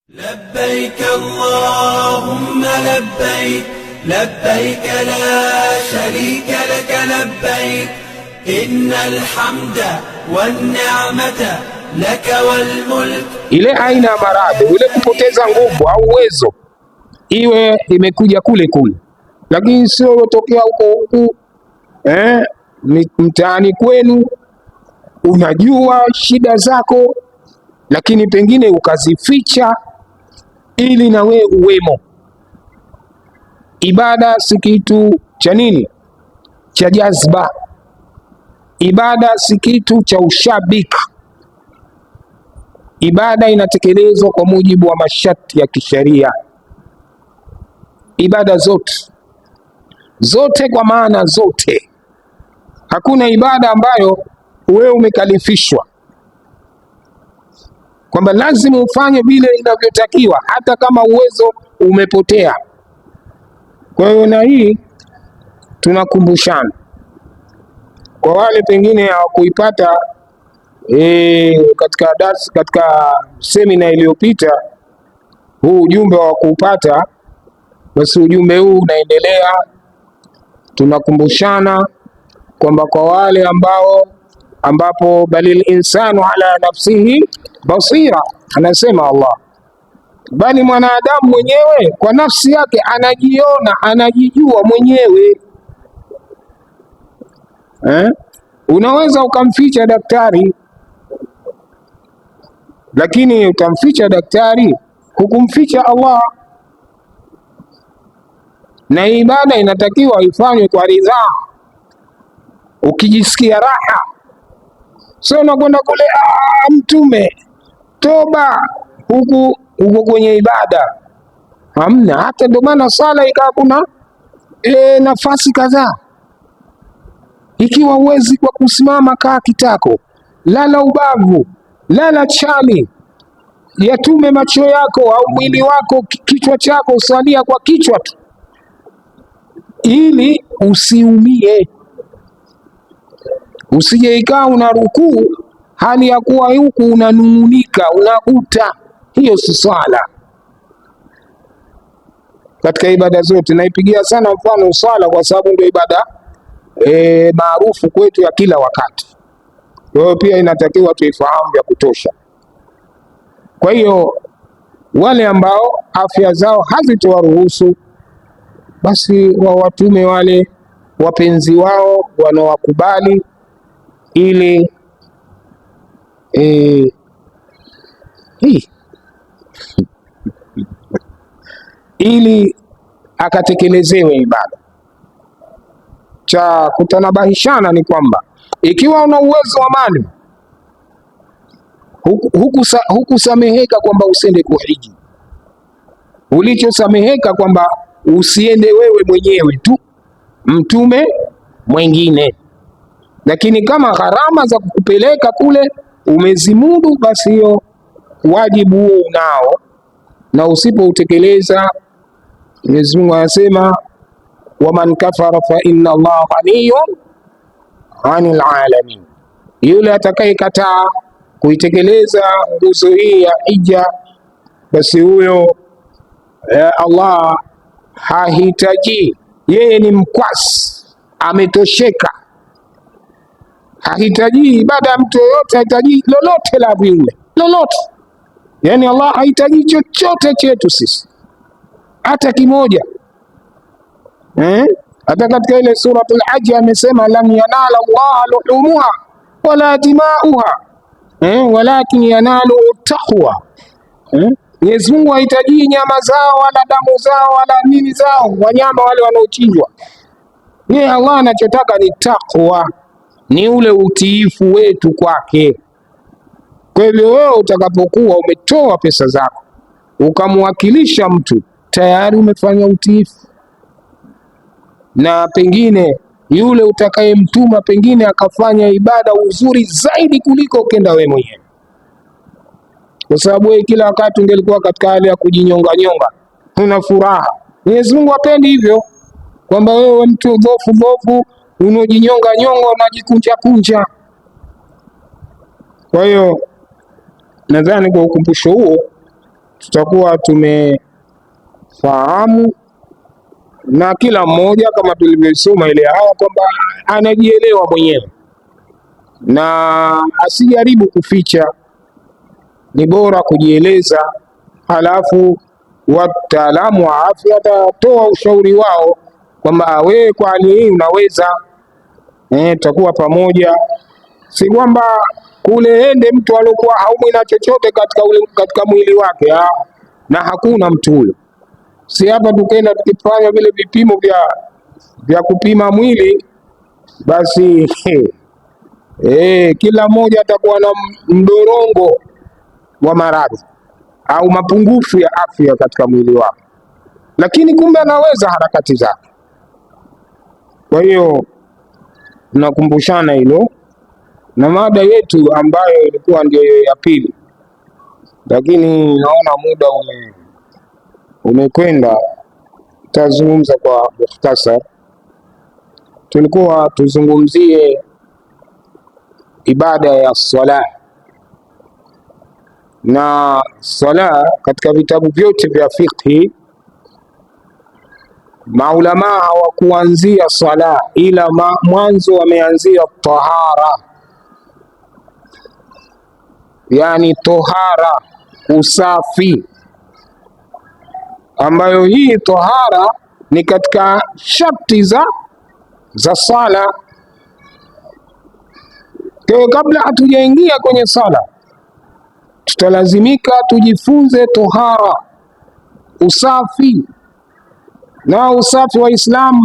لبيك اللهم لبيك لبيك لا شريك لك لبيك إن الحمد والنعمة لك والملك. Ile aina ya maradhi, ule kupoteza nguvu au uwezo, iwe imekuja kule kule, lakini sio tokea huko mtaani kwenu. Unajua shida zako, lakini pengine ukazificha ili na we uwemo. Ibada si kitu cha nini, cha jazba. Ibada si kitu cha ushabiki. Ibada inatekelezwa kwa mujibu wa masharti ya kisheria. Ibada zote kwa maana zote. Hakuna ibada ambayo wewe umekalifishwa kwamba lazima ufanye vile inavyotakiwa, hata kama uwezo umepotea. Kwa hiyo na hii tunakumbushana kwa wale pengine hawakuipata katika semina iliyopita, huu ujumbe wa kuupata, basi ujumbe huu unaendelea. Tunakumbushana kwamba kwa wale ambapo balil insanu ala nafsihi basira, anasema Allah, bali mwanadamu mwenyewe kwa nafsi yake anajiona, anajijua mwenyewe. Unaweza ukamficha daktari, lakini utamficha daktari, hukumficha Allah. Na ibada inatakiwa ifanywe kwa ridhaa, ukijisikia raha. Sio unakwenda kule mtume toba, huku kwenye ibada hamna. Hata ndio maana sala ikawa kuna nafasi kadhaa. Ikiwa uwezi kwa kusimama, kaa kitako, lala ubavu, lala chali, yatume macho yako au mwili wako, kichwa chako, usalia kwa kichwa tu, ili usiumie. Usije ikawa una rukuu hali ya kuwa huku unanung'unika, unaguta. Hiyo si swala. Katika ibada zote naipigia sana mfano swala, kwa sababu ndio ibada maarufu kwetu ya kila wakati. Kwa hiyo pia inatakiwa tuifahamu vya kutosha. Kwa hiyo wale ambao afya zao hazitowaruhusu, basi wawatume wale wapenzi wao wanaowakubali, ili ili akatekelezewe ibada. Cha kutanabahishana ni kwamba ikiwa una uwezo wa mali, hukusameheka kwamba usiende kuhiji. Ulichosameheka kwamba usiende wewe mwenyewe tu, mtume mwingine. Lakini kama gharama za kukupeleka kule umezimudu, basi hiyo wajibu huo unao, na usipoutekeleza, Mwenyezi Mungu anasema waman kafara fa inna Allah ghaniyun anil alamin. Yule atakayekataa kuitekeleza nguzo hii ya hija, basi huyo Allah hahitaji, yeye ni mkwasi, ametosheka, hahitaji ibada ya mtu yoyote, hahitaji lolote la viumbe lolote. Yani Allah hahitaji chochote chetu sisi, hata kimoja. Hata katika ile suratul Hajj amesema lam yanala Allah luhumuha wala dimauha walakin yanalu taqwa. Mwenyezi Mungu hahitaji nyama zao wala damu zao wala nini zao, wanyama wale wanaochinjwa. Yeye Allah anachotaka ni taqwa, ni ule utiifu wetu kwake. Kwa hivyo wewe utakapokuwa umetoa pesa zako ukamwakilisha mtu, tayari umefanya utiifu. Na pengine yule utakayemtuma pengine akafanya ibada uzuri zaidi kuliko ukenda wewe mwenyewe, kwa sababu wewe kila wakati ungelikuwa katika hali ya kujinyonga nyonga, una furaha. Mwenyezi Mungu hapendi hivyo, kwamba wewe mtu dhofu unajinyonga nyonga, unajikunja kunja. Kwa hiyo nadhani kwa ukumbusho huo tutakuwa tumefahamu, na kila mmoja kama tulivyosoma ile aya kwamba anajielewa mwenyewe na asijaribu kuficha, ni bora kujieleza. Halafu wataalamu wa afya watatoa ushauri wao kwamba wewe kwa hali hii unaweza, tutakuwa pamoja. Si kwamba kule ende mtu aliokuwa haumwi na chochote katika mwili wake na hakuna mtu huyo. Si hapa tukenda tukifanya vile vipimo vya kupima mwili, basi kila mmoja atakuwa na mdorongo wa maradhi au mapungufu ya afya katika mwili wake, lakini kumbe anaweza harakati zake. Kwa hiyo tunakumbushana hilo, na mada yetu ambayo ilikuwa ndio ya pili, lakini naona muda umekwenda. Tutazungumza kwa mukhtasar. Tulikuwa tuzungumzie ibada ya sala, na sala katika vitabu vyote vya fiqhi maulama hawakuanzia sala, ila mwanzo wameanzia tahara, yani tohara, usafi, ambayo hii tohara ni katika sharti za sala. Kwa kabla hatujaingia kwenye sala, tutalazimika tujifunze tohara, usafi. Na usafi wa Islam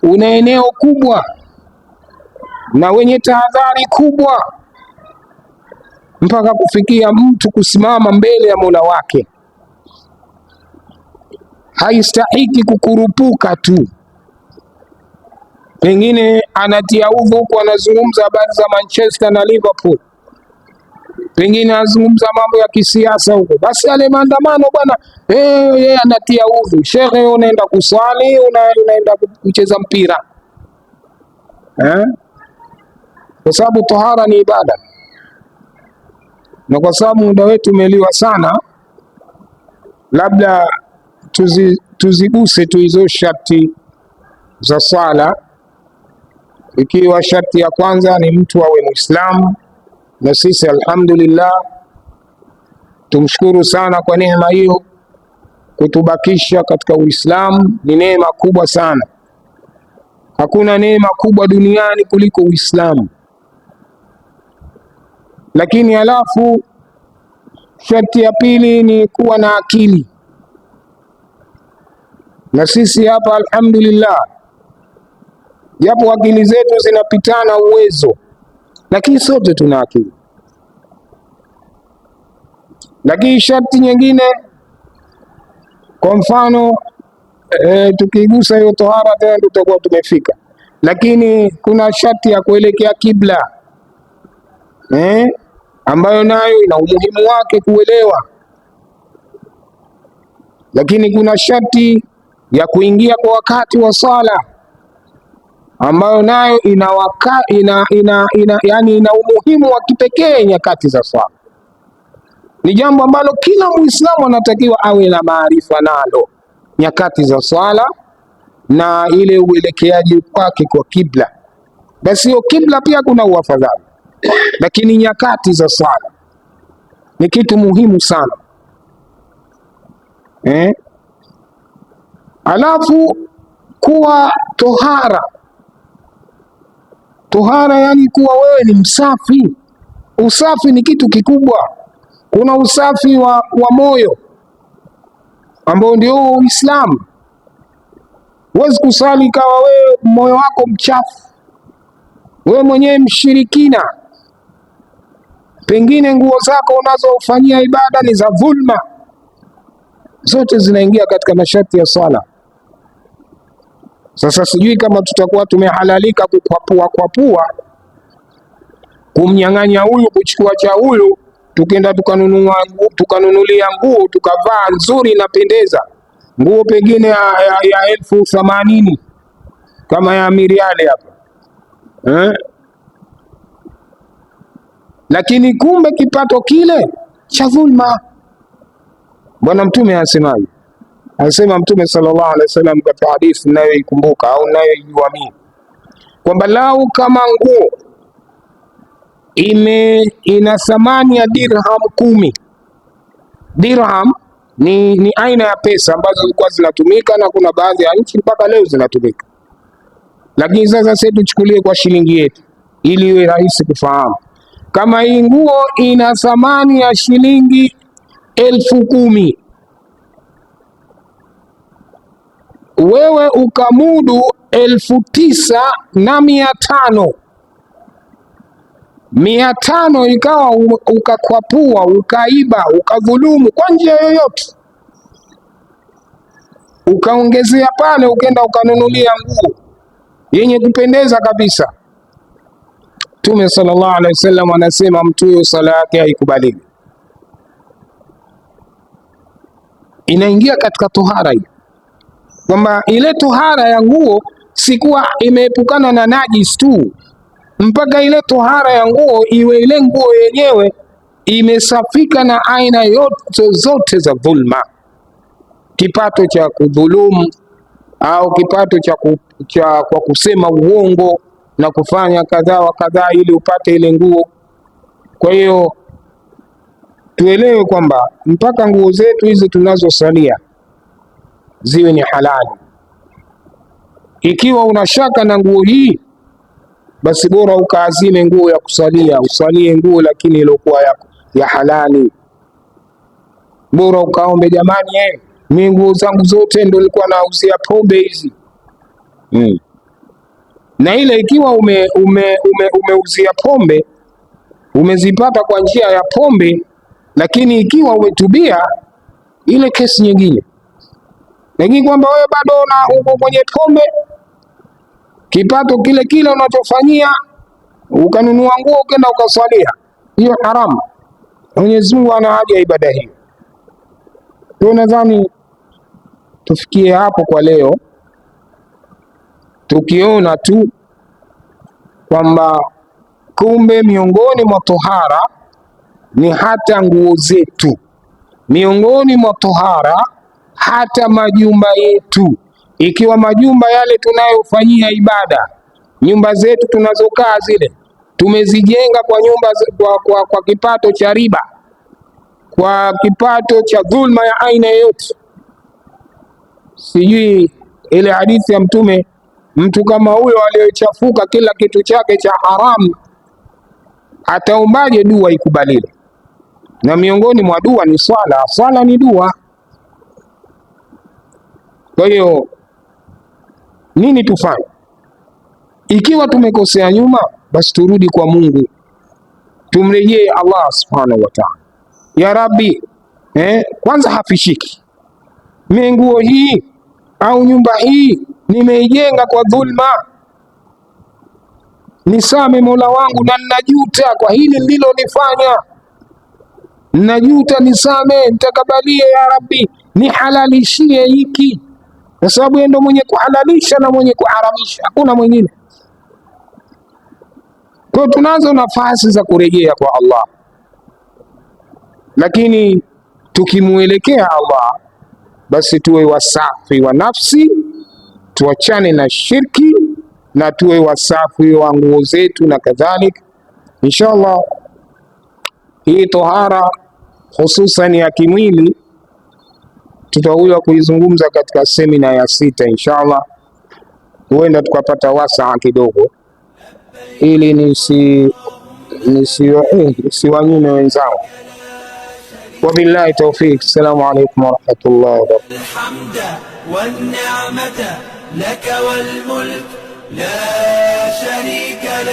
una eneo kubwa na wenye tahadhari kubwa, mpaka kufikia mtu kusimama mbele ya Mola wake haistahiki kukurupuka tu. Pengine anatia udhu huku anazungumza habari za Manchester na Liverpool, pengine anazungumza mambo ya kisiasa huko, basi yale maandamano bwana, yeye anatia udhu. Shekhe, unaenda kuswali, unaenda kucheza mpira kwa sababu tahara ni ibada. Na kwa sababu muda wetu umeliwa sana, labda tuziguse tu hizo sharti za swala, ikiwa sharti ya kwanza ni mtu awe Muislamu. Na sisi alhamdulillah tumshukuru sana kwa neema hiyo, kutubakisha katika Uislamu ni neema kubwa sana. Hakuna neema kubwa duniani kuliko Uislamu. Lakini halafu sharti ya pili ni kuwa na akili, na sisi hapa alhamdulillah, japo akili zetu zinapitana uwezo, lakini sote tuna akili. Lakini sharti nyingine, kwa mfano tukigusa hiyo tohara tena tutakuwa tumefika, lakini kuna sharti ya kuelekea kibla ambayo nayo ina umuhimu wake kuelewa. Lakini kuna sharti ya kuingia kwa wakati wa sala, ambayo nayo ina umuhimu wa kipekee nyakati za swala. Ni jambo ambalo kila Muislamu anatakiwa awe na maarifa nalo, nyakati za swala na ile uelekeaji wake kwa kibla. Basi hiyo kibla pia kuna uafadhali, lakini nyakati za swala ni kitu muhimu sana. Alafu kuwa tohara, yani kuwa wewe ni msafi. Usafi ni kitu kikubwa. Kuna usafi wa moyo ambao ndio Uislamu. Huwezi kusali kawa wewe moyo wako mchafu, wewe mwenyewe mshirikina, pengine nguo zako unazofanyia ibada ni za dhulma. Zote zinaingia katika masharti ya swala. Sasa sijui kama tutakuwa tumehalalika kukwapua, kumnyang'anya huyu, kuchukua cha huyu, tukenda tukanunulia nguo tukavaa nzuri inapendeza, nguo pengine ya 80,000 kama ya Miriale hapa lakini kumbe kipato kile cha dhulma. Bwana Mtume asemaje? Anasema Mtume sallallahu alaihi wasallam katika hadithi ninayoikumbuka au ninayoijua mimi, kwamba lau kama nguo ina thamani ya dirham 10. Dirham ni aina ya pesa ambazo zilikuwa zinatumika na kuna baadhi ya nchi mpaka leo zinatumika, lakini sasa sisi tuchukulie kwa shilingi yetu ili iwe rahisi kufahamu. Kama hii nguo ina thamani ya shilingi 10,000, wewe ukamudu 9,500, 500 ikawa ukakwapua, ukaiba, ukadhulumu kwa njia yoyote, ukaongezea pale, ukenda ukanunulia nguo yenye kupendeza kabisa, Mtume sallallahu alaihi wasallam anasema mtu huyo sala yake haikubaliwi. Inaingia katika tohara hii, kwamba ile tohara ya nguo sikuwa imeepukana na najis tu, mpaka ile tohara ya nguo iwe ile nguo yenyewe imesafika na aina zote za dhulma, kipato cha kudhulumu au kipato kwa kusema uongo na kufanya kadhaa wa kadhaa ili upate ile nguo. Kwa hiyo tuelewe kwamba mpaka nguo zetu hizi tunazosalia ziwe ni halali. Ikiwa unashaka na nguo hii, basi bora ukaazime nguo ya kusalia, usalie nguo lakini iliyokuwa ya halali. Bora ukaombe, jamani, mimi nguo zangu zote ndio nilikuwa nauzia pombe hizi. Na ile ikiwa umeuzia pombe, umezipata kwa njia ya pombe, lakini ikiwa umetubia, ile kesi nyingine. Lakini kwamba wewe bado uko kwenye pombe, kipato kile kile unachofanyia, ukanunua nguo ukenda ukasalia, hiyo haramu. Mwenyezi Mungu ana haja ya ibada hiyo. Kwa nadhani tufikie hapo kwa leo, tukiona tu kwamba kumbe miongoni mwa tohara ni hata nguo zetu, miongoni mwa tohara hata majumba yetu. Ikiwa majumba yale tunayofanyia ibada, nyumba zetu tunazokaa zile, tumezijenga kwa nyumba kwa kipato cha riba, kwa kipato cha dhulma ya aina yoyote, sijui ile hadithi ya Mtume, mtu kama huyo aliyechafuka kila kitu chake cha haramu, ataombaje dua ikubaliwe? Na miongoni mwa dua ni swala. Swala ni dua. Kwa hiyo nini tufanye? Ikiwa tumekosea nyuma, basi turudi kwa Mungu, tumrejee Allah subhanahu wa ta'ala. Ya Rabbi, kwanza hafishiki, mimi nguo hii au nyumba hii nimeijenga kwa dhulma, nisame Mola wangu, na ninajuta kwa hili nililolifanya, ninajuta, nisame, nitakabalie ya Rabbi, nihalalishie hiki, kwa sababu yeye ndo mwenye kuhalalisha na mwenye kuharamisha, hakuna mwingine. Kwa tunazo nafasi za kurejea kwa Allah, lakini tukimuelekea Allah, basi tuwe wasafi wa nafsi, tuachane na shirki, na tuwe wasafi wa nguo zetu na kadhalika. Inshallah hii tohara hususan ya kimwili tutakuja kuizungumza katika semina ya 6 inshallah. Huenda tukapata wasaa kidogo ili nisiwanyume wenzao. Wabillahi tawfiq. Assalamu alaykum wa rahmatullahi wa barakatuh. Alhamda wan ni'mata laka wal mulk la sharika